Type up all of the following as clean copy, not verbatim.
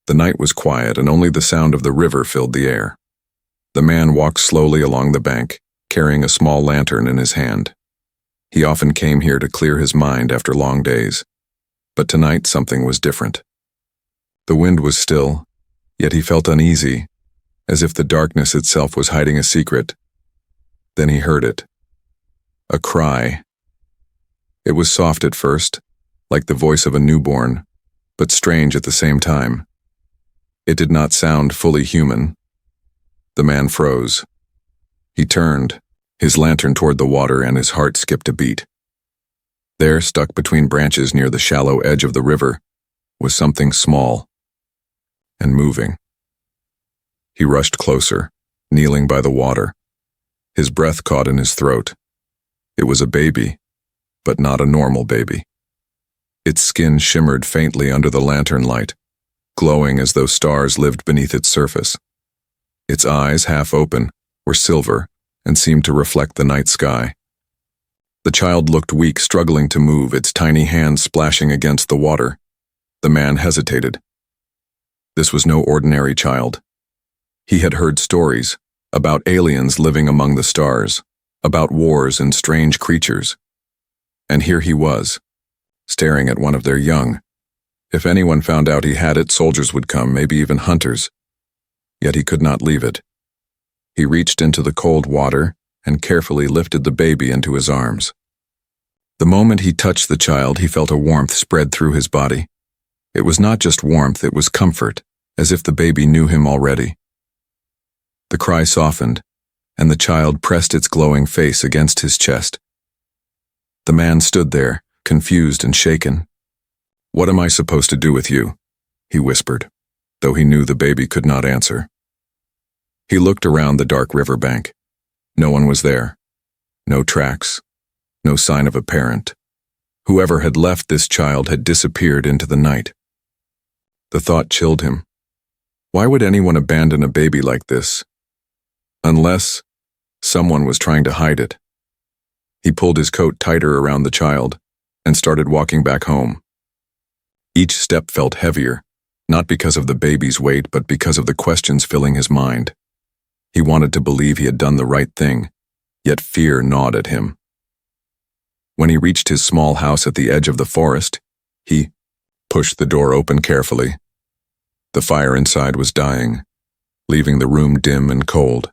The night was quiet and only the sound of the river filled the air. The man walked slowly along the bank, carrying a small lantern in his hand. He often came here to clear his mind after long days, but tonight something was different. The wind was still, yet he felt uneasy, as if the darkness itself was hiding a secret. Then he heard it. A cry. It was soft at first, like the voice of a newborn, but strange at the same time. It did not sound fully human. The man froze. He turned, his lantern toward the water, and his heart skipped a beat. There, stuck between branches near the shallow edge of the river, was something small and moving. He rushed closer, kneeling by the water. His breath caught in his throat. It was a baby, but not a normal baby. Its skin shimmered faintly under the lantern light, glowing as though stars lived beneath its surface. Its eyes, half open, were silver and seemed to reflect the night sky. The child looked weak, struggling to move, its tiny hands splashing against the water. The man hesitated. This was no ordinary child. He had heard stories about aliens living among the stars, about wars and strange creatures. And here he was, staring at one of their young. If anyone found out he had it, soldiers would come, maybe even hunters. Yet he could not leave it. He reached into the cold water and carefully lifted the baby into his arms. The moment he touched the child, he felt a warmth spread through his body. It was not just warmth, it was comfort, as if the baby knew him already. The cry softened, and the child pressed its glowing face against his chest. The man stood there, confused and shaken. "What am I supposed to do with you?" he whispered, though he knew the baby could not answer. He looked around the dark river bank. No one was there. No tracks. No sign of a parent. Whoever had left this child had disappeared into the night. The thought chilled him. Why would anyone abandon a baby like this? Unless someone was trying to hide it. He pulled his coat tighter around the child and started walking back home. Each step felt heavier, not because of the baby's weight, but because of the questions filling his mind. He wanted to believe he had done the right thing, yet fear gnawed at him. When he reached his small house at the edge of the forest, he pushed the door open carefully. The fire inside was dying, leaving the room dim and cold.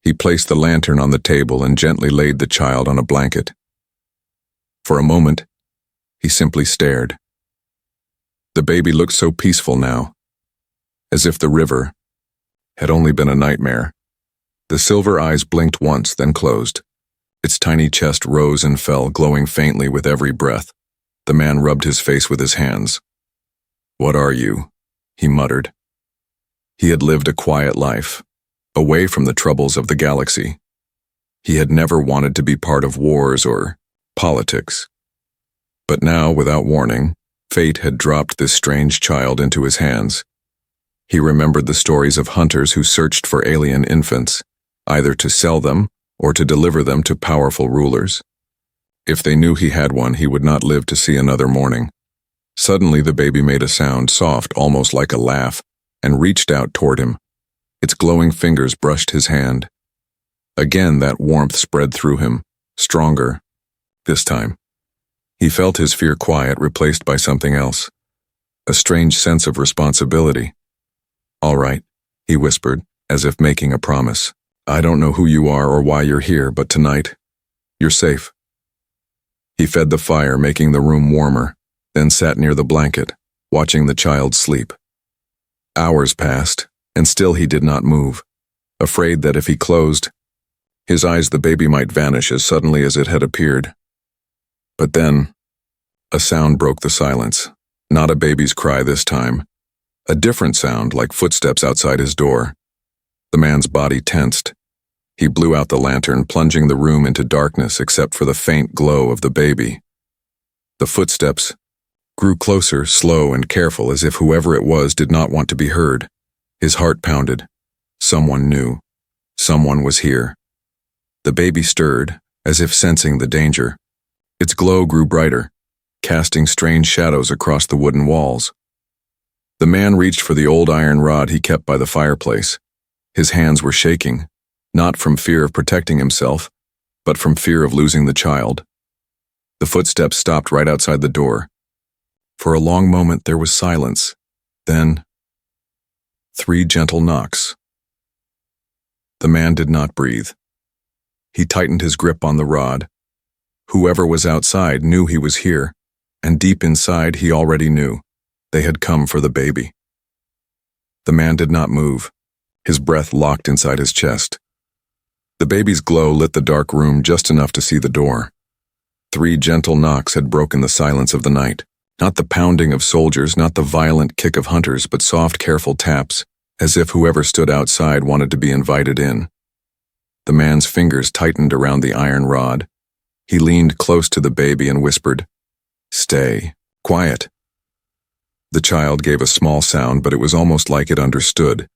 He placed the lantern on the table and gently laid the child on a blanket. For a moment, he simply stared. The baby looked so peaceful now, as if the river had only been a nightmare. The silver eyes blinked once, then closed. Its tiny chest rose and fell, glowing faintly with every breath. The man rubbed his face with his hands. "What are you?" he muttered. He had lived a quiet life, away from the troubles of the galaxy. He had never wanted to be part of wars or politics. But now, without warning, fate had dropped this strange child into his hands. He remembered the stories of hunters who searched for alien infants, either to sell them or to deliver them to powerful rulers. If they knew he had one, he would not live to see another morning. Suddenly the baby made a sound, soft, almost like a laugh, and reached out toward him. Its glowing fingers brushed his hand. Again that warmth spread through him, stronger. This time, he felt his fear quiet, replaced by something else. A strange sense of responsibility. "All right," he whispered, as if making a promise. "I don't know who you are or why you're here, but tonight, you're safe." He fed the fire, making the room warmer, then sat near the blanket, watching the child sleep. Hours passed, and still he did not move, afraid that if he closed his eyes, the baby might vanish as suddenly as it had appeared. But then, a sound broke the silence. Not a baby's cry this time. A different sound, like footsteps outside his door. The man's body tensed. He blew out the lantern, plunging the room into darkness except for the faint glow of the baby. The footsteps grew closer, slow and careful, as if whoever it was did not want to be heard. His heart pounded. Someone knew. Someone was here. The baby stirred, as if sensing the danger. Its glow grew brighter, casting strange shadows across the wooden walls. The man reached for the old iron rod he kept by the fireplace. His hands were shaking, not from fear of protecting himself, but from fear of losing the child. The footsteps stopped right outside the door. For a long moment there was silence. Then, 3 gentle knocks. The man did not breathe. He tightened his grip on the rod. Whoever was outside knew he was here, and deep inside he already knew. They had come for the baby. The man did not move. His breath locked inside his chest. The baby's glow lit the dark room just enough to see the door. 3 gentle knocks had broken the silence of the night. Not the pounding of soldiers, not the violent kick of hunters, but soft, careful taps, as if whoever stood outside wanted to be invited in. The man's fingers tightened around the iron rod. He leaned close to the baby and whispered, "Stay. Quiet." The child gave a small sound, but it was almost like it understood.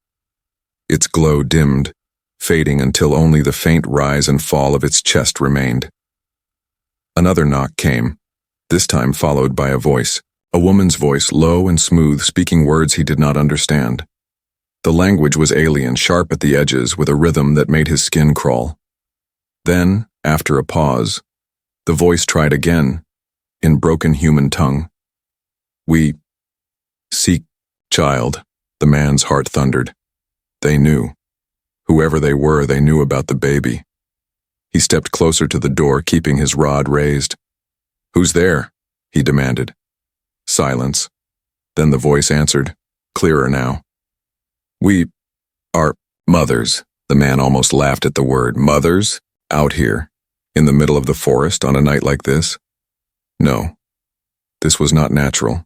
Its glow dimmed, fading until only the faint rise and fall of its chest remained. Another knock came, this time followed by a voice, a woman's voice, low and smooth, speaking words he did not understand. The language was alien, sharp at the edges, with a rhythm that made his skin crawl. Then, after a pause, the voice tried again, in broken human tongue. "We seek child," the man's heart thundered. They knew. Whoever they were, they knew about the baby. He stepped closer to the door, keeping his rod raised. "Who's there?" he demanded. Silence. Then the voice answered, clearer now. "We are mothers." The man almost laughed at the word. "Mothers? Out here? In the middle of the forest on a night like this?" No. This was not natural.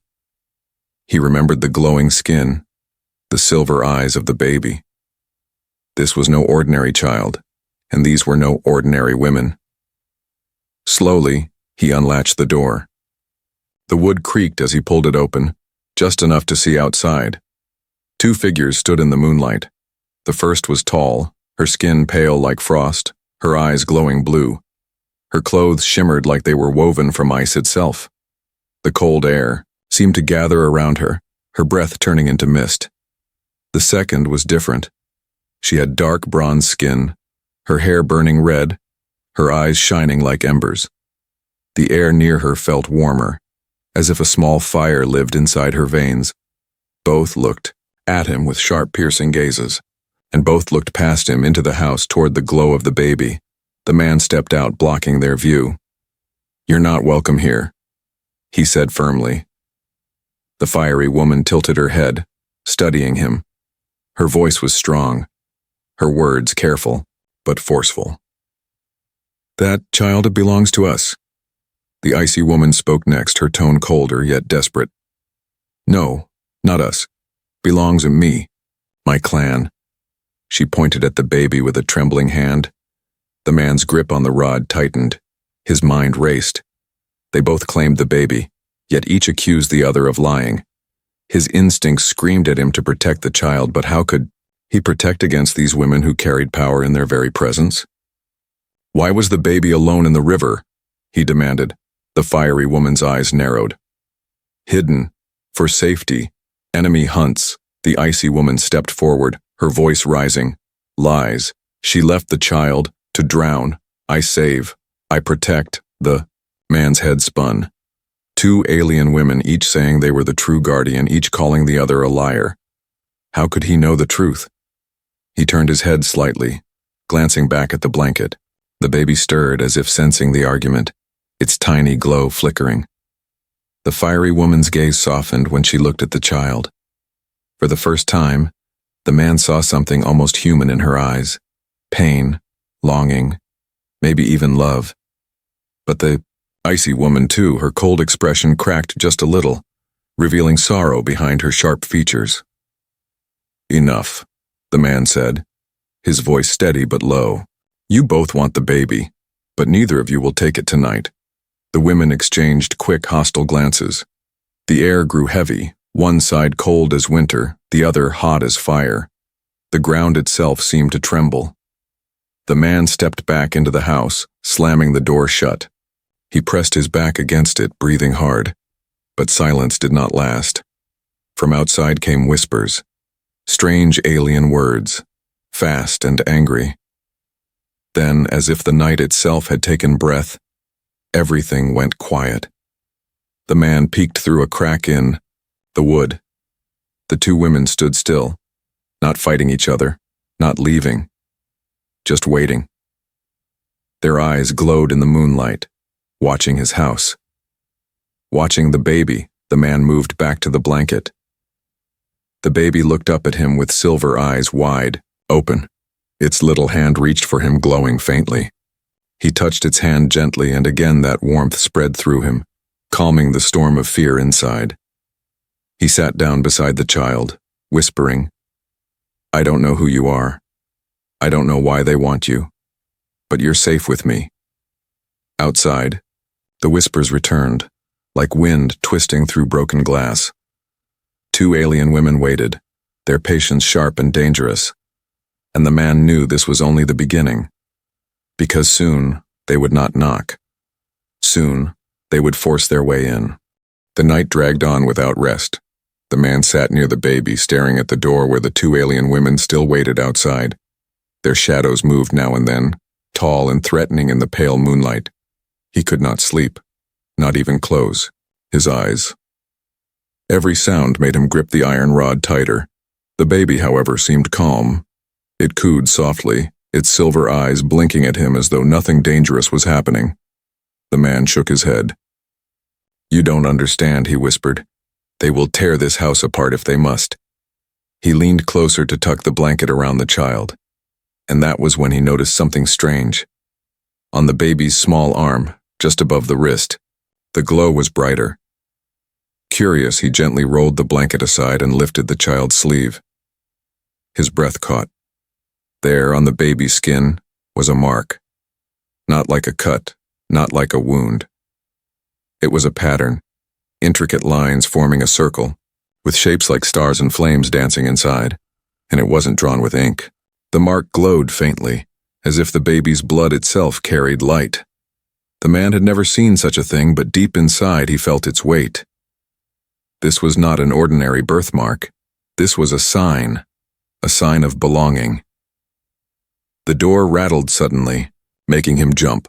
He remembered the glowing skin, the silver eyes of the baby. This was no ordinary child, and these were no ordinary women. Slowly, he unlatched the door. The wood creaked as he pulled it open, just enough to see outside. 2 figures stood in the moonlight. The first was tall, her skin pale like frost, her eyes glowing blue. Her clothes shimmered like they were woven from ice itself. The cold air seemed to gather around her, her breath turning into mist. The second was different. She had dark bronze skin, her hair burning red, her eyes shining like embers. The air near her felt warmer, as if a small fire lived inside her veins. Both looked at him with sharp, piercing gazes, and both looked past him into the house toward the glow of the baby. The man stepped out, blocking their view. "You're not welcome here," he said firmly. The fiery woman tilted her head, studying him. Her voice was strong, her words careful, but forceful. "That child belongs to us." The icy woman spoke next, her tone colder yet desperate. "No, not us. Belongs to me, my clan." She pointed at the baby with a trembling hand. The man's grip on the rod tightened. His mind raced. They both claimed the baby, yet each accused the other of lying. His instincts screamed at him to protect the child, but how could he protect against these women who carried power in their very presence? "Why was the baby alone in the river?" he demanded. The fiery woman's eyes narrowed. "Hidden. For safety. Enemy hunts." The icy woman stepped forward, her voice rising. "Lies. She left the child to drown. I save. I protect." The man's head spun. 2 alien women, each saying they were the true guardian, each calling the other a liar. How could he know the truth? He turned his head slightly, glancing back at the blanket. The baby stirred as if sensing the argument, its tiny glow flickering. The fiery woman's gaze softened when she looked at the child. For the first time, the man saw something almost human in her eyes. Pain, longing, maybe even love. But the icy woman too, her cold expression cracked just a little, revealing sorrow behind her sharp features. "Enough," the man said, his voice steady but low. "You both want the baby, but neither of you will take it tonight." The women exchanged quick, hostile glances. The air grew heavy, one side cold as winter, the other hot as fire. The ground itself seemed to tremble. The man stepped back into the house, slamming the door shut. He pressed his back against it, breathing hard. But silence did not last. From outside came whispers, strange alien words, fast and angry. Then, as if the night itself had taken breath, everything went quiet. The man peeked through a crack in the wood. The two women stood still, not fighting each other, not leaving, just waiting. Their eyes glowed in the moonlight, watching his house. Watching the baby, the man moved back to the blanket. The baby looked up at him with silver eyes wide, open. Its little hand reached for him, glowing faintly. He touched its hand gently, and again that warmth spread through him, calming the storm of fear inside. He sat down beside the child, whispering, "I don't know who you are. I don't know why they want you, but you're safe with me." Outside, the whispers returned, like wind twisting through broken glass. Two alien women waited, their patience sharp and dangerous, and the man knew this was only the beginning, because soon they would not knock. Soon they would force their way in. The night dragged on without rest. The man sat near the baby, staring at the door where the two alien women still waited outside. Their shadows moved now and then, tall and threatening in the pale moonlight. He could not sleep, not even close his eyes. Every sound made him grip the iron rod tighter. The baby, however, seemed calm. It cooed softly, its silver eyes blinking at him as though nothing dangerous was happening. The man shook his head. "You don't understand," he whispered. "They will tear this house apart if they must." He leaned closer to tuck the blanket around the child, and that was when he noticed something strange. On the baby's small arm, just above the wrist, the glow was brighter. Curious, he gently rolled the blanket aside and lifted the child's sleeve. His breath caught. There, on the baby's skin, was a mark. Not like a cut, not like a wound. It was a pattern, intricate lines forming a circle, with shapes like stars and flames dancing inside, and it wasn't drawn with ink. The mark glowed faintly, as if the baby's blood itself carried light. The man had never seen such a thing, but deep inside he felt its weight. This was not an ordinary birthmark. This was a sign of belonging. The door rattled suddenly, making him jump.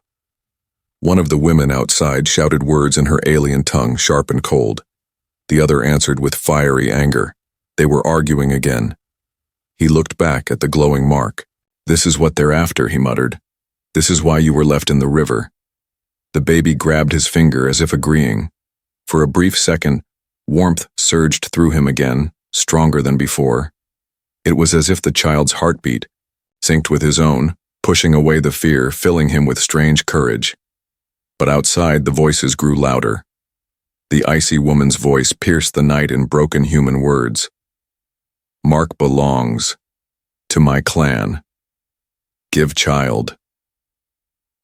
One of the women outside shouted words in her alien tongue, sharp and cold. The other answered with fiery anger. They were arguing again. He looked back at the glowing mark. "This is what they're after," he muttered. "This is why you were left in the river." The baby grabbed his finger as if agreeing. For a brief second, warmth surged through him again, stronger than before. It was as if the child's heartbeat synced with his own, pushing away the fear, filling him with strange courage. But outside, the voices grew louder. The icy woman's voice pierced the night in broken human words. "Mark belongs to my clan. Give child."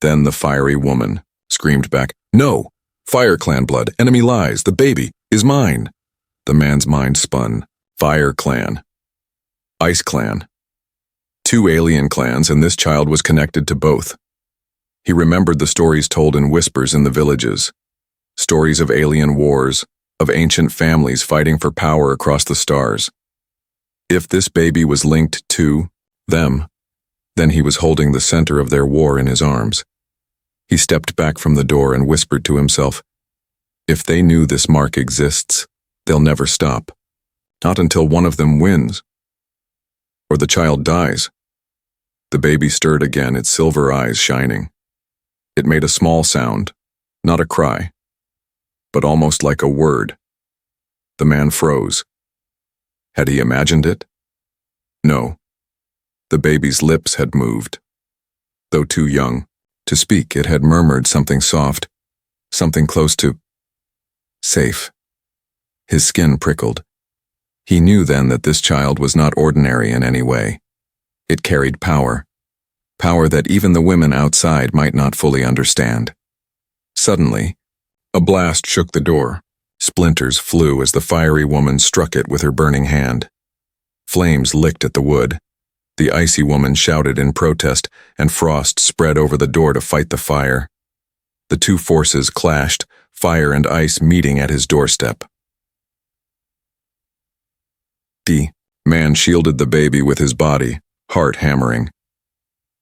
Then the fiery woman screamed back, "No! Fire Clan blood, enemy lies, the baby is mine." The man's mind spun. Fire Clan. Ice Clan. Two alien clans, and this child was connected to both. He remembered the stories told in whispers in the villages. Stories of alien wars, of ancient families fighting for power across the stars. If this baby was linked to them, then he was holding the center of their war in his arms. He stepped back from the door and whispered to himself, "If they knew this mark exists, they'll never stop. Not until one of them wins. Or the child dies." The baby stirred again, its silver eyes shining. It made a small sound, not a cry, but almost like a word. The man froze. Had he imagined it? No. The baby's lips had moved. Though too young to speak, it had murmured something soft, something close to safe. His skin prickled. He knew then that this child was not ordinary in any way. It carried power that even the women outside might not fully understand. Suddenly, a blast shook the door. Splinters flew as the fiery woman struck it with her burning hand. Flames licked at the wood. The icy woman shouted in protest, and frost spread over the door to fight the fire. The two forces clashed, fire and ice meeting at his doorstep. The man shielded the baby with his body, heart hammering.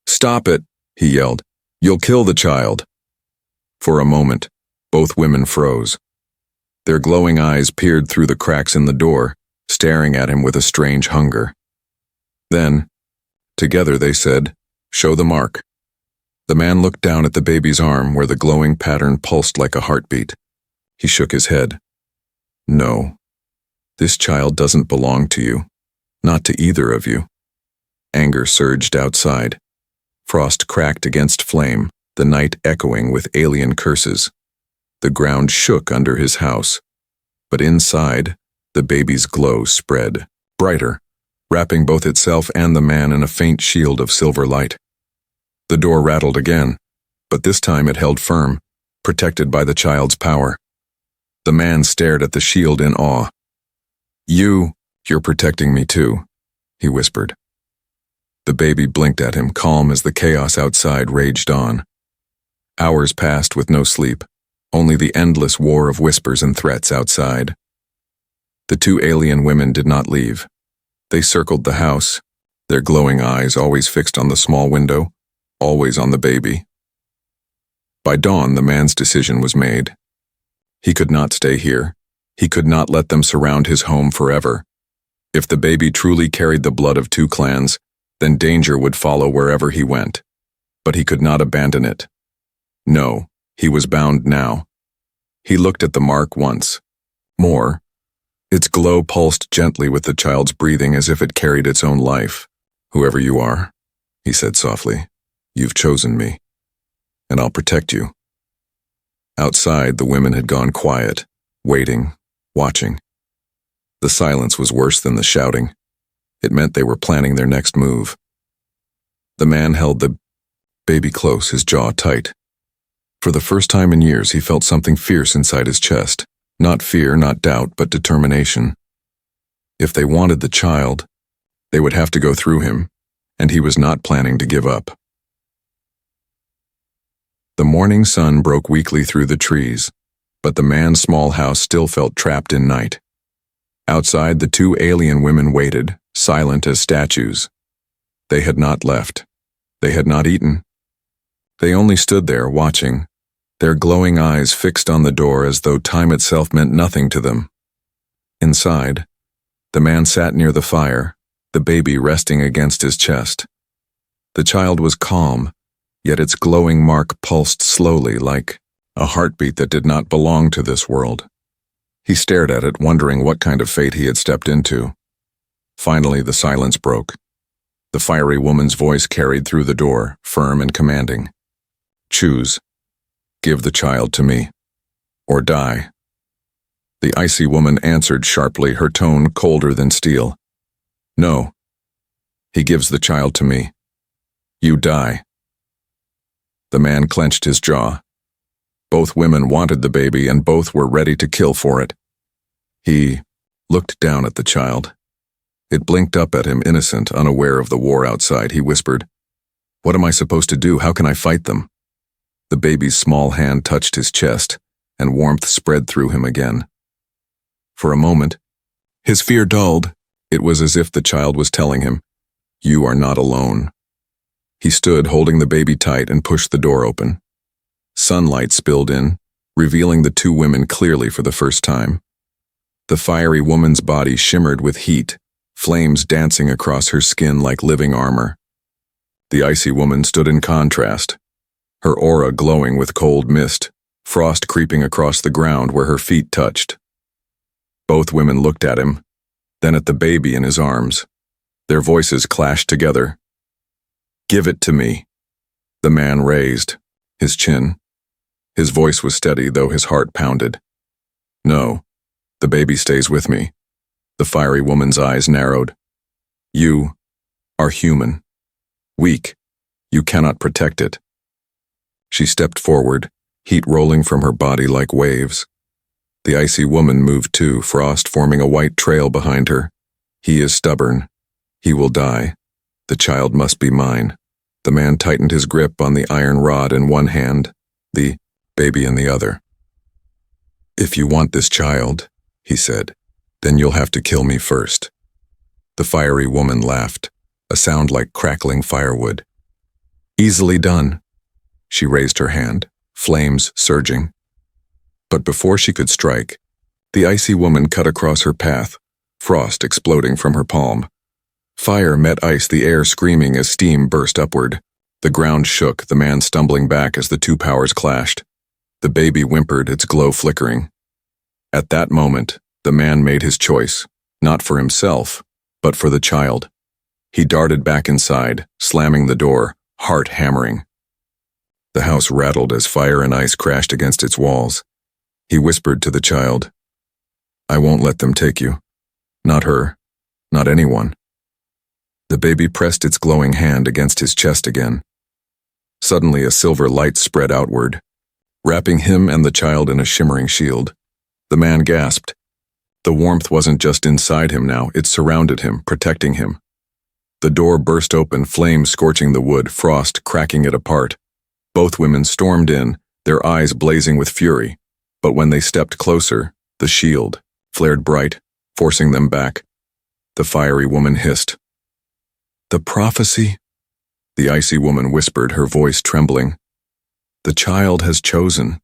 "Stop it," he yelled. "You'll kill the child." For a moment, both women froze. Their glowing eyes peered through the cracks in the door, staring at him with a strange hunger. Then, together they said, "Show the mark." The man looked down at the baby's arm where the glowing pattern pulsed like a heartbeat. He shook his head. "No, this child doesn't belong to you. Not to either of you." Anger surged outside. Frost cracked against flame, the night echoing with alien curses. The ground shook under his house. But inside, the baby's glow spread, brighter, wrapping both itself and the man in a faint shield of silver light. The door rattled again, but this time it held firm, protected by the child's power. The man stared at the shield in awe. You're protecting me too," he whispered. The baby blinked at him, calm as the chaos outside raged on. Hours passed with no sleep, only the endless war of whispers and threats outside. The two alien women did not leave. They circled the house, their glowing eyes always fixed on the small window, always on the baby. By dawn, the man's decision was made. He could not stay here. He could not let them surround his home forever. If the baby truly carried the blood of two clans, then danger would follow wherever he went. But he could not abandon it. No, he was bound now. He looked at the mark once. More. Its glow pulsed gently with the child's breathing as if it carried its own life. "Whoever you are," he said softly, "you've chosen me, and I'll protect you." Outside, the women had gone quiet, waiting, watching. The silence was worse than the shouting. It meant they were planning their next move. The man held the baby close, his jaw tight. For the first time in years, he felt something fierce inside his chest. Not fear, not doubt, but determination. If they wanted the child, they would have to go through him, and he was not planning to give up. The morning sun broke weakly through the trees, but the man's small house still felt trapped in night. Outside, the two alien women waited, silent as statues. They had not left. They had not eaten. They only stood there, watching, their glowing eyes fixed on the door as though time itself meant nothing to them. Inside, the man sat near the fire, the baby resting against his chest. The child was calm, yet its glowing mark pulsed slowly like a heartbeat that did not belong to this world. He stared at it, wondering what kind of fate he had stepped into. Finally, the silence broke. The fiery woman's voice carried through the door, firm and commanding. "Choose. Give the child to me, or die." The icy woman answered sharply, her tone colder than steel. "No. He gives the child to me. You die." The man clenched his jaw. Both women wanted the baby, and both were ready to kill for it. He looked down at the child. It blinked up at him, innocent, unaware of the war outside. He whispered, "What am I supposed to do? How can I fight them?" The baby's small hand touched his chest, and warmth spread through him again. For a moment, his fear dulled. It was as if the child was telling him, "You are not alone." He stood, holding the baby tight, and pushed the door open. Sunlight spilled in, revealing the two women clearly for the first time. The fiery woman's body shimmered with heat, flames dancing across her skin like living armor. The icy woman stood in contrast, her aura glowing with cold mist, frost creeping across the ground where her feet touched. Both women looked at him, then at the baby in his arms. Their voices clashed together. "Give it to me." The man raised his chin. His voice was steady, though his heart pounded. "No, the baby stays with me." The fiery woman's eyes narrowed. "You are human. Weak. You cannot protect it." She stepped forward, heat rolling from her body like waves. The icy woman moved too, frost forming a white trail behind her. "He is stubborn. He will die. The child must be mine." The man tightened his grip on the iron rod in one hand, the baby in the other. "If you want this child," he said, "then you'll have to kill me first." The fiery woman laughed, a sound like crackling firewood. Easily done. She raised her hand, flames surging. But before she could strike, the icy woman cut across her path, frost exploding from her palm. Fire met ice, the air screaming as steam burst upward. The ground shook, the man stumbling back as the two powers clashed. The baby whimpered, its glow flickering. At that moment, the man made his choice, not for himself, but for the child. He darted back inside, slamming the door, heart hammering. The house rattled as fire and ice crashed against its walls. He whispered to the child, "I won't let them take you. Not her. Not anyone." The baby pressed its glowing hand against his chest again. Suddenly a silver light spread outward, wrapping him and the child in a shimmering shield. The man gasped. The warmth wasn't just inside him now, it surrounded him, protecting him. The door burst open, flames scorching the wood, frost cracking it apart. Both women stormed in, their eyes blazing with fury. But when they stepped closer, the shield flared bright, forcing them back. The fiery woman hissed. "The prophecy?" The icy woman whispered, her voice trembling. "The child has chosen."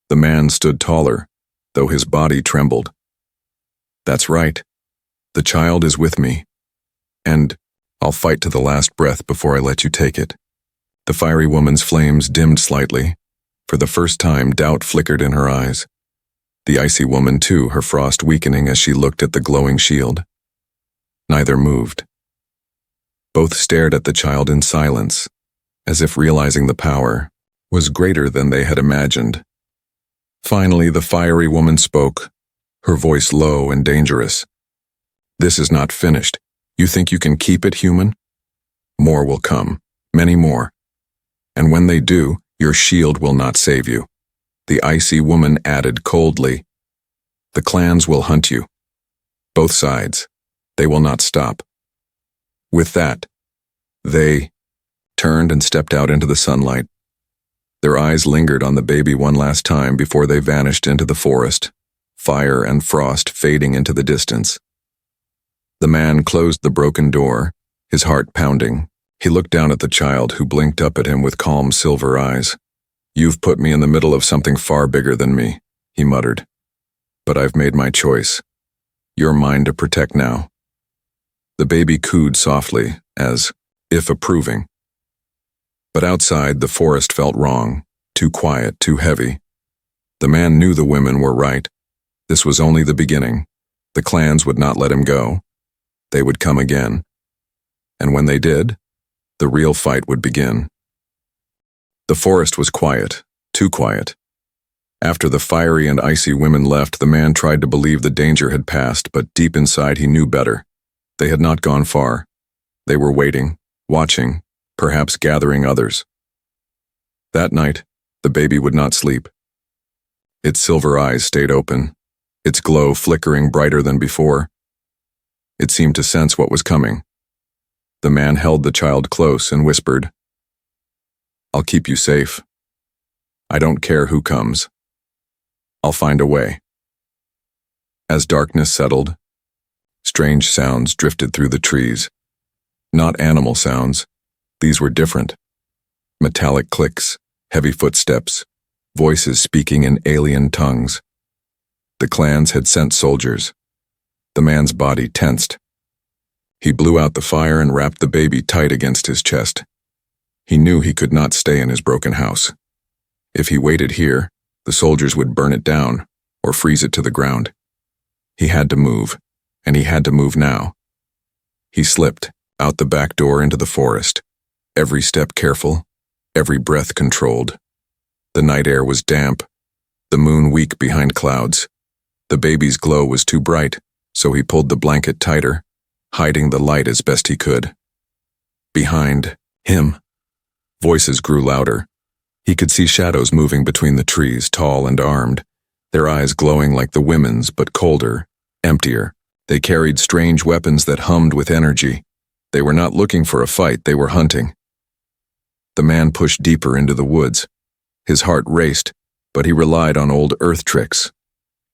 The man stood taller, though his body trembled. "That's right. The child is with me. And I'll fight to the last breath before I let you take it." The fiery woman's flames dimmed slightly. For the first time, doubt flickered in her eyes. The icy woman, too, her frost weakening as she looked at the glowing shield. Neither moved. Both stared at the child in silence, as if realizing the power was greater than they had imagined. Finally, the fiery woman spoke, her voice low and dangerous. "This is not finished. You think you can keep it, human? More will come, many more. And when they do, your shield will not save you." The icy woman added coldly, "The clans will hunt you. Both sides. They will not stop." With that, they turned and stepped out into the sunlight. Their eyes lingered on the baby one last time before they vanished into the forest, fire and frost fading into the distance. The man closed the broken door, his heart pounding. He looked down at the child, who blinked up at him with calm silver eyes. "You've put me in the middle of something far bigger than me," he muttered. "But I've made my choice. You're mine to protect now." The baby cooed softly, as if approving. But outside, the forest felt wrong, too quiet, too heavy. The man knew the women were right. This was only the beginning. The clans would not let him go. They would come again. And when they did, the real fight would begin. The forest was quiet, too quiet. After the fiery and icy women left, the man tried to believe the danger had passed, but deep inside he knew better. They had not gone far. They were waiting, watching, perhaps gathering others. That night, the baby would not sleep. Its silver eyes stayed open, its glow flickering brighter than before. It seemed to sense what was coming. The man held the child close and whispered, "I'll keep you safe. I don't care who comes. I'll find a way." As darkness settled, strange sounds drifted through the trees. Not animal sounds. These were different. Metallic clicks, heavy footsteps, voices speaking in alien tongues. The clans had sent soldiers. The man's body tensed. He blew out the fire and wrapped the baby tight against his chest. He knew he could not stay in his broken house. If he waited here, the soldiers would burn it down or freeze it to the ground. He had to move, and he had to move now. He slipped out the back door into the forest, every step careful, every breath controlled. The night air was damp, the moon weak behind clouds. The baby's glow was too bright, so he pulled the blanket tighter, hiding the light as best he could. Behind him, voices grew louder. He could see shadows moving between the trees, tall and armed, their eyes glowing like the women's, but colder, emptier. They carried strange weapons that hummed with energy. They were not looking for a fight, they were hunting. The man pushed deeper into the woods. His heart raced, but he relied on old earth tricks.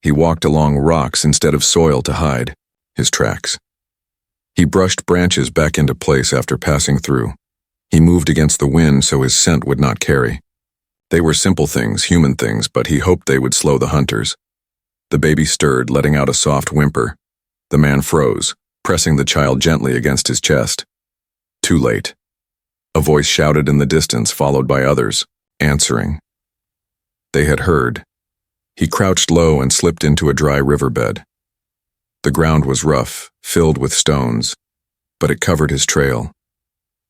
He walked along rocks instead of soil to hide his tracks. He brushed branches back into place after passing through. He moved against the wind so his scent would not carry. They were simple things, human things, but he hoped they would slow the hunters. The baby stirred, letting out a soft whimper. The man froze, pressing the child gently against his chest. Too late. A voice shouted in the distance, followed by others, answering. They had heard. He crouched low and slipped into a dry riverbed. The ground was rough, filled with stones, but it covered his trail.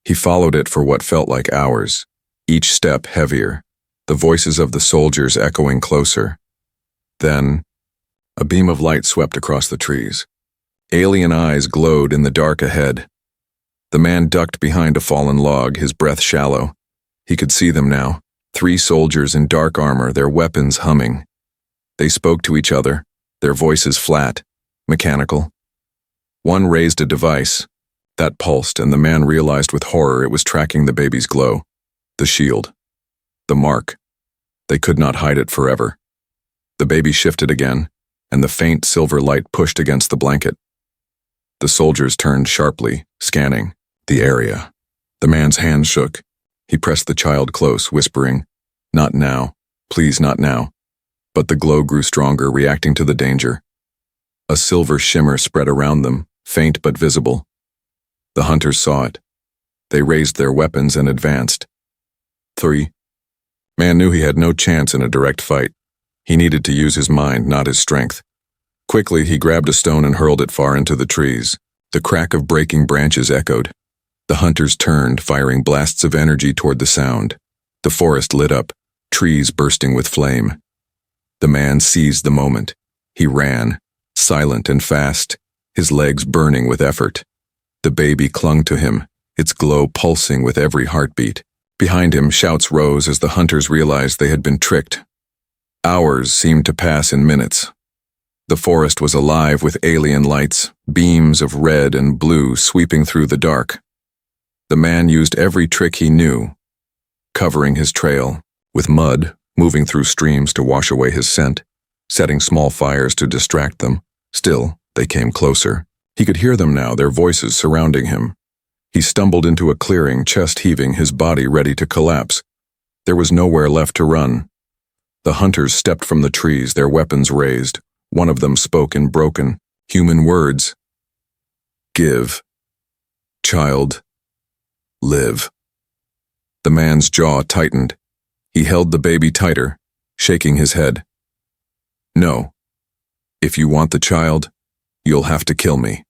He followed it for what felt like hours, each step heavier, the voices of the soldiers echoing closer. Then, a beam of light swept across the trees. Alien eyes glowed in the dark ahead. The man ducked behind a fallen log, his breath shallow. He could see them now, 3 soldiers in dark armor, their weapons humming. They spoke to each other, their voices flat, mechanical. One raised a device. That pulsed, and the man realized with horror it was tracking the baby's glow. The shield. The mark. They could not hide it forever. The baby shifted again, and the faint silver light pushed against the blanket. The soldiers turned sharply, scanning the area. The man's hand shook. He pressed the child close, whispering, "Not now. Please, not now." But the glow grew stronger, reacting to the danger. A silver shimmer spread around them, faint but visible. The hunters saw it. They raised their weapons and advanced. 3. Man knew he had no chance in a direct fight. He needed to use his mind, not his strength. Quickly, he grabbed a stone and hurled it far into the trees. The crack of breaking branches echoed. The hunters turned, firing blasts of energy toward the sound. The forest lit up, trees bursting with flame. The man seized the moment. He ran, silent and fast, his legs burning with effort. The baby clung to him, its glow pulsing with every heartbeat. Behind him, shouts rose as the hunters realized they had been tricked. Hours seemed to pass in minutes. The forest was alive with alien lights, beams of red and blue sweeping through the dark. The man used every trick he knew, covering his trail with mud, moving through streams to wash away his scent, setting small fires to distract them. Still, they came closer. He could hear them now, their voices surrounding him. He stumbled into a clearing, chest heaving, his body ready to collapse. There was nowhere left to run. The hunters stepped from the trees, their weapons raised. One of them spoke in broken, human words. "Give. Child. Live." The man's jaw tightened. He held the baby tighter, shaking his head. "No. If you want the child, you'll have to kill me."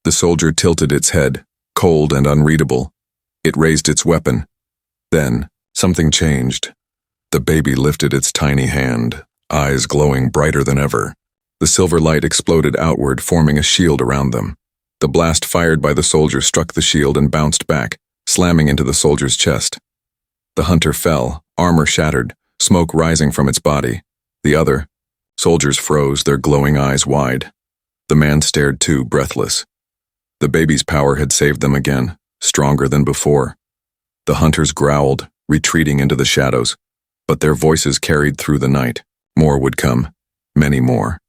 The soldier tilted its head, cold and unreadable. It raised its weapon. Then, something changed. The baby lifted its tiny hand, eyes glowing brighter than ever. The silver light exploded outward, forming a shield around them. The blast fired by the soldier struck the shield and bounced back, slamming into the soldier's chest. The hunter fell, armor shattered, smoke rising from its body. The other soldiers froze, their glowing eyes wide. The man stared too, breathless. The baby's power had saved them again, stronger than before. The hunters growled, retreating into the shadows, but their voices carried through the night. More would come, many more.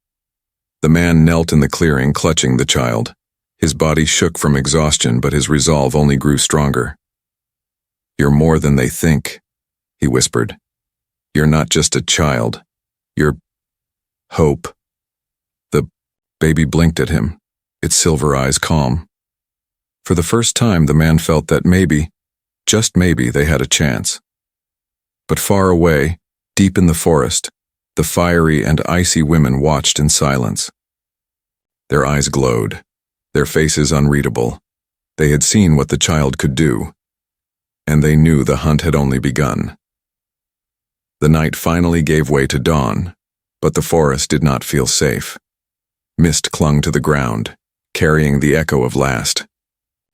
The man knelt in the clearing, clutching the child. His body shook from exhaustion, but his resolve only grew stronger. "You're more than they think," he whispered. "You're not just a child. You're hope." The baby blinked at him, its silver eyes calm. For the first time, the man felt that maybe, just maybe, they had a chance. But far away, deep in the forest, the fiery and icy women watched in silence. Their eyes glowed, their faces unreadable. They had seen what the child could do, and they knew the hunt had only begun. The night finally gave way to dawn, but the forest did not feel safe. Mist clung to the ground, carrying the echo of last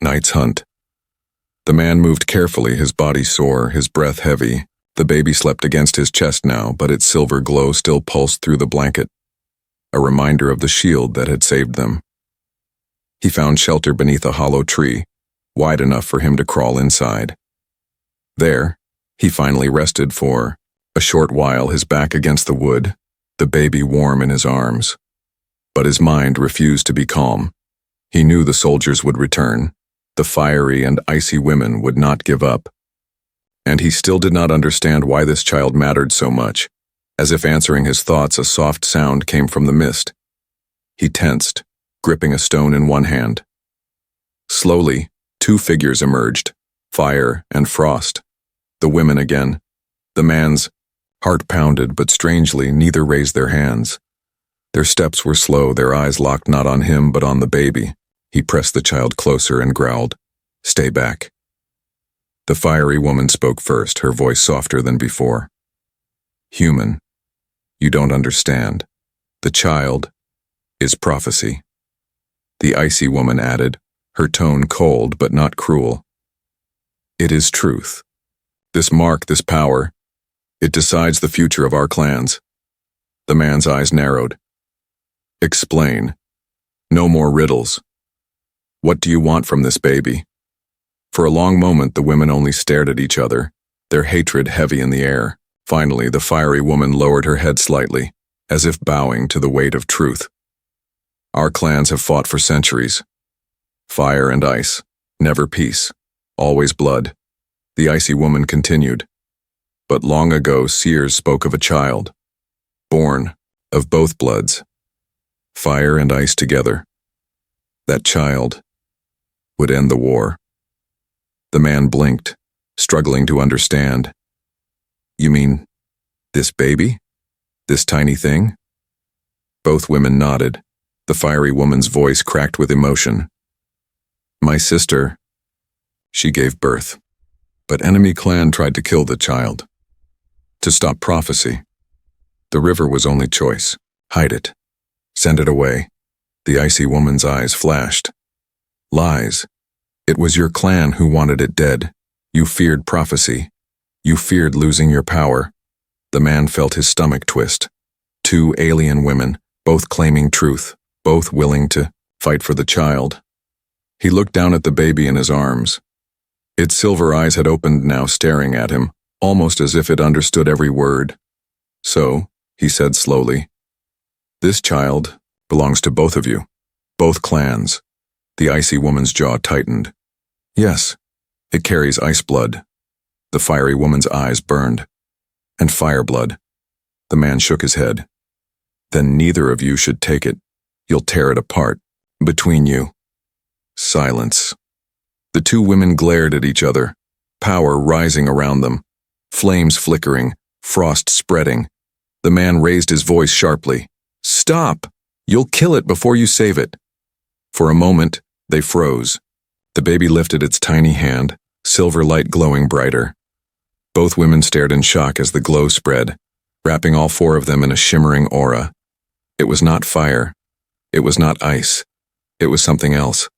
night's hunt. The man moved carefully, his body sore, his breath heavy. The baby slept against his chest now, but its silver glow still pulsed through the blanket, a reminder of the shield that had saved them. He found shelter beneath a hollow tree, wide enough for him to crawl inside. There, he finally rested for a short while, his back against the wood, the baby warm in his arms. But his mind refused to be calm. He knew the soldiers would return. The fiery and icy women would not give up. And he still did not understand why this child mattered so much. As if answering his thoughts, a soft sound came from the mist. He tensed, gripping a stone in one hand. Slowly, two figures emerged, Fire and Frost. The women again. The man's heart pounded, but strangely, neither raised their hands. Their steps were slow, their eyes locked not on him but on the baby. He pressed the child closer and growled, "Stay back." The fiery woman spoke first, her voice softer than before. "Human, you don't understand. The child is prophecy." The icy woman added, her tone cold but not cruel. "It is truth. This mark, this power, it decides the future of our clans." The man's eyes narrowed. "Explain. No more riddles. What do you want from this baby?" For a long moment the women only stared at each other, their hatred heavy in the air. Finally, the fiery woman lowered her head slightly, as if bowing to the weight of truth. "Our clans have fought for centuries. Fire and ice, never peace, always blood." The icy woman continued. "But long ago seers spoke of a child, born of both bloods, fire and ice together. That child would end the war." The man blinked, struggling to understand. "You mean this baby? This tiny thing?" Both women nodded. The fiery woman's voice cracked with emotion. "My sister, she gave birth. But enemy clan tried to kill the child. To stop prophecy. The river was only choice. Hide it. Send it away." The icy woman's eyes flashed. "Lies. It was your clan who wanted it dead. You feared prophecy. You feared losing your power." The man felt his stomach twist. Two alien women, both claiming truth, both willing to fight for the child. He looked down at the baby in his arms. Its silver eyes had opened now, staring at him, almost as if it understood every word. "So," he said slowly, "this child belongs to both of you, both clans." The icy woman's jaw tightened. "Yes, it carries ice blood." The fiery woman's eyes burned. "And fire blood." The man shook his head. "Then neither of you should take it. You'll tear it apart. Between you." Silence. The two women glared at each other, power rising around them, flames flickering, frost spreading. The man raised his voice sharply. "Stop! You'll kill it before you save it." For a moment, they froze. The baby lifted its tiny hand, silver light glowing brighter. Both women stared in shock as the glow spread, wrapping all four of them in a shimmering aura. It was not fire. It was not ice. It was something else.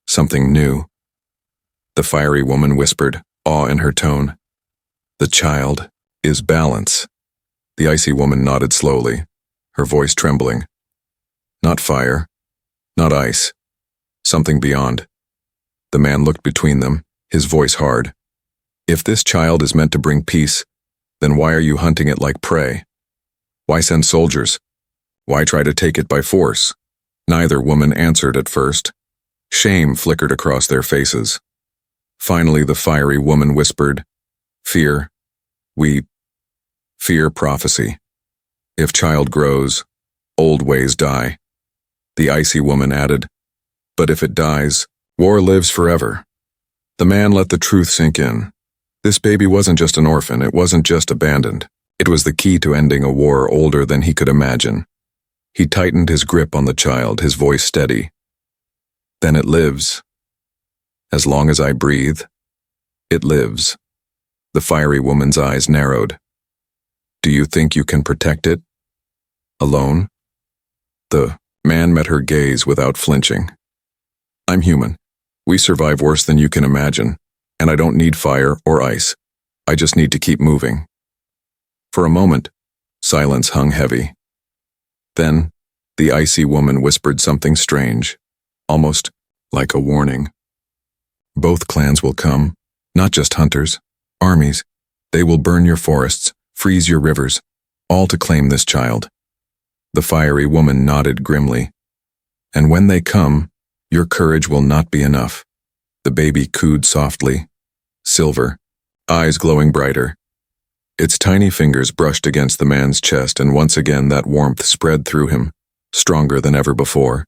Something new. The fiery woman whispered, awe in her tone. "The child is balance." The icy woman nodded slowly, her voice trembling. "Not fire, not ice. Something beyond." The man looked between them, his voice hard. "If this child is meant to bring peace, then why are you hunting it like prey? Why send soldiers? Why try to take it by force?" Neither woman answered at first. Shame flickered across their faces. Finally, the fiery woman whispered, "Fear. We fear prophecy. If child grows, old ways die." The icy woman added, "But if it dies, war lives forever." The man let the truth sink in. This baby wasn't just an orphan, it wasn't just abandoned. It was the key to ending a war older than he could imagine. He tightened his grip on the child, his voice steady. "Then it lives. As long as I breathe, it lives." The fiery woman's eyes narrowed. "Do you think you can protect it? Alone?" The man met her gaze without flinching. "I'm human. We survive worse than you can imagine, and I don't need fire or ice. I just need to keep moving." For a moment, silence hung heavy. Then, the icy woman whispered something strange, almost like a warning. "Both clans will come, not just hunters, armies. They will burn your forests, freeze your rivers, all to claim this child." The fiery woman nodded grimly. "And when they come, Your courage will not be enough. The baby cooed softly, silver, eyes glowing brighter. Its tiny fingers brushed against the man's chest, and once again that warmth spread through him, stronger than ever before.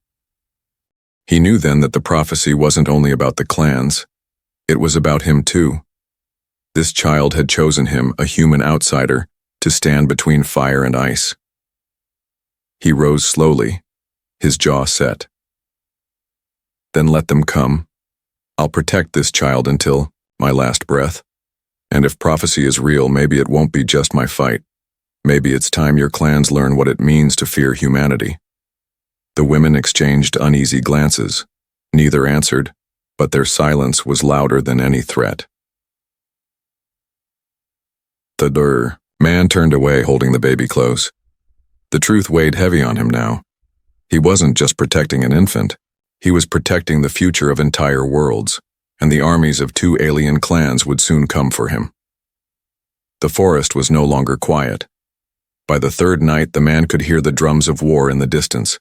He knew then that the prophecy wasn't only about the clans. It was about him too. This child had chosen him, a human outsider, to stand between fire and ice. He rose slowly, his jaw set. Then let them come. I'll protect this child until my last breath. And if prophecy is real, maybe it won't be just my fight. Maybe it's time your clans learn what it means to fear humanity. The women exchanged uneasy glances. Neither answered, but their silence was louder than any threat. The man turned away, holding the baby close. The truth weighed heavy on him now. He wasn't just protecting an infant. He was protecting the future of entire worlds, and the armies of 2 alien clans would soon come for him. The forest was no longer quiet. By the 3rd night, the man could hear the drums of war in the distance.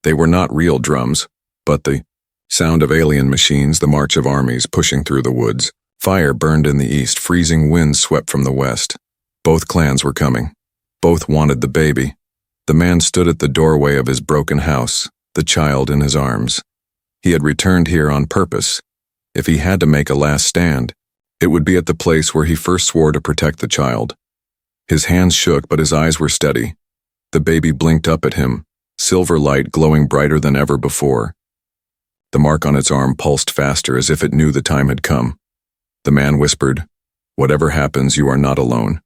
They were not real drums, but the sound of alien machines, the march of armies pushing through the woods. Fire burned in the east, freezing winds swept from the west. Both clans were coming. Both wanted the baby. The man stood at the doorway of his broken house, the child in his arms. He had returned here on purpose. If he had to make a last stand, it would be at the place where he first swore to protect the child. His hands shook, but his eyes were steady. The baby blinked up at him, silver light glowing brighter than ever before. The mark on its arm pulsed faster, as if it knew the time had come. The man whispered, "Whatever happens, you are not alone.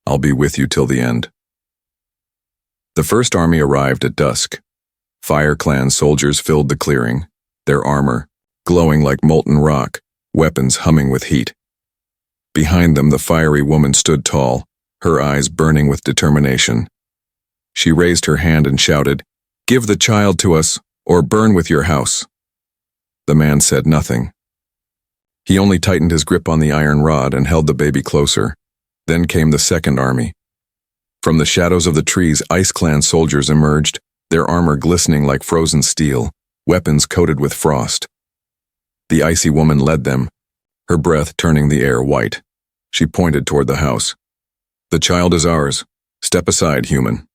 I'll be with you till the end." The first army arrived at dusk. Fire Clan soldiers filled the clearing, their armor glowing like molten rock, weapons humming with heat. Behind them, the fiery woman stood tall, her eyes burning with determination. She raised her hand and shouted, "Give the child to us, or burn with your house." The man said nothing. He only tightened his grip on the iron rod and held the baby closer. Then came the second army. From the shadows of the trees, Ice Clan soldiers emerged, their armor glistening like frozen steel, weapons coated with frost. The icy woman led them, her breath turning the air white. She pointed toward the house. "The child is ours. Step aside, human."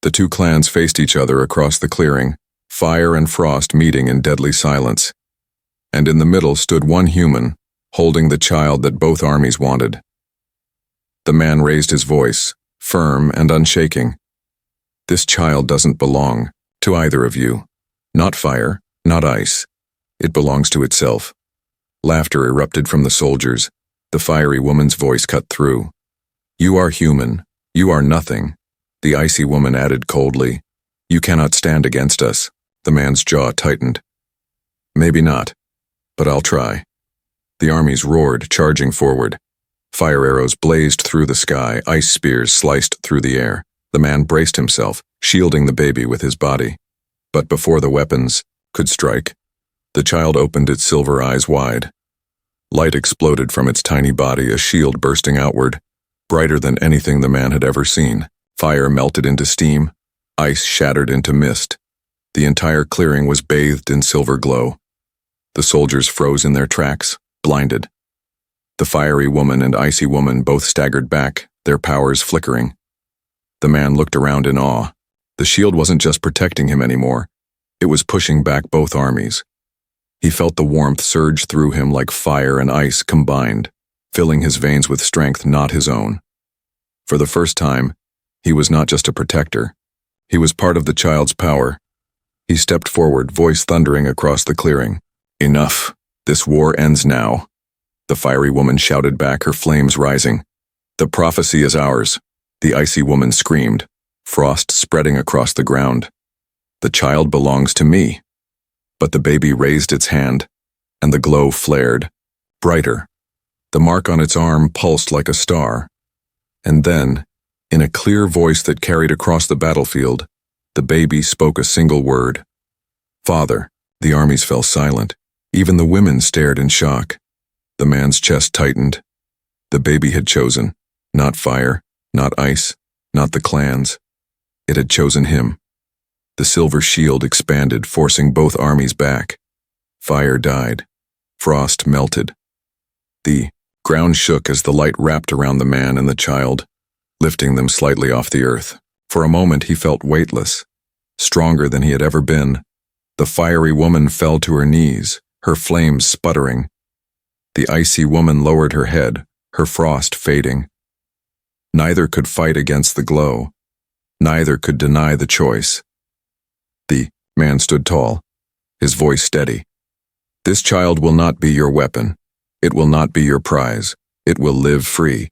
The 2 clans faced each other across the clearing, fire and frost meeting in deadly silence. And in the middle stood one human, holding the child that both armies wanted. The man raised his voice, firm and unshaking. "This child doesn't belong to either of you. Not fire, not ice. It belongs to itself." Laughter erupted from the soldiers. The fiery woman's voice cut through. "You are human. You are nothing." The icy woman added coldly, "You cannot stand against us." The man's jaw tightened. "Maybe not, but I'll try." The armies roared, charging forward. Fire arrows blazed through the sky, ice spears sliced through the air. The man braced himself, shielding the baby with his body. But before the weapons could strike, the child opened its silver eyes wide. Light exploded from its tiny body, a shield bursting outward, brighter than anything the man had ever seen. Fire melted into steam, ice shattered into mist. The entire clearing was bathed in silver glow. The soldiers froze in their tracks, blinded. The fiery woman and icy woman both staggered back, their powers flickering. The man looked around in awe. The shield wasn't just protecting him anymore. It was pushing back both armies. He felt the warmth surge through him like fire and ice combined, filling his veins with strength not his own. For the first time, he was not just a protector. He was part of the child's power. He stepped forward, voice thundering across the clearing. "Enough. This war ends now." The fiery woman shouted back, her flames rising. "The prophecy is ours." The icy woman screamed, frost spreading across the ground. "The child belongs to me." But the baby raised its hand, and the glow flared, brighter. The mark on its arm pulsed like a star. And then, in a clear voice that carried across the battlefield, the baby spoke a single word. "Father." The armies fell silent. Even the women stared in shock. The man's chest tightened. The baby had chosen, not fire, not ice, not the clans. It had chosen him. The silver shield expanded, forcing both armies back. Fire died. Frost melted. The ground shook as the light wrapped around the man and the child, lifting them slightly off the earth. For a moment he felt weightless, stronger than he had ever been. The fiery woman fell to her knees, her flames sputtering. The icy woman lowered her head, her frost fading. Neither could fight against the glow. Neither could deny the choice. The man stood tall, his voice steady. This child will not be your weapon. It will not be your prize. It will live free.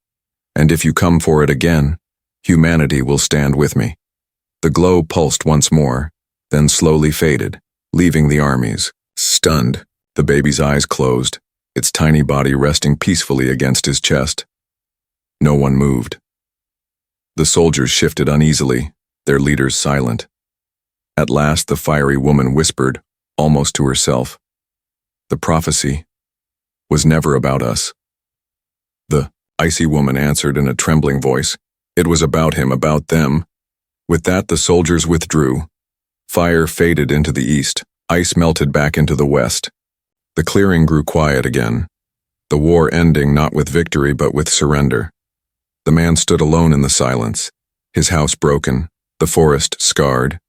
And if you come for it again, humanity will stand with me. The glow pulsed once more, then slowly faded, leaving the armies. Stunned, the baby's eyes closed, its tiny body resting peacefully against his chest. No one moved. The soldiers shifted uneasily, their leaders silent. At last the fiery woman whispered, almost to herself, "The prophecy was never about us." The icy woman answered in a trembling voice, "It was about him, about them." With that the soldiers withdrew. Fire faded into the east, ice melted back into the west. The clearing grew quiet again, the war ending not with victory but with surrender. The man stood alone in the silence, his house broken, the forest scarred,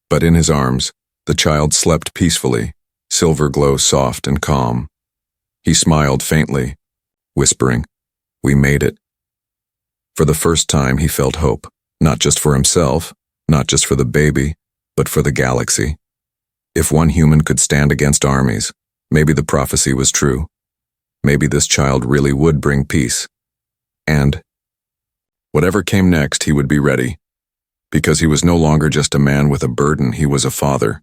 but in his arms, the child slept peacefully, silver glow soft and calm. He smiled faintly, whispering, "We made it." For the first time he felt hope, not just for himself, not just for the baby, but for the galaxy. If one human could stand against armies, maybe the prophecy was true. Maybe this child really would bring peace. And whatever came next, he would be ready. Because he was no longer just a man with a burden, he was a father.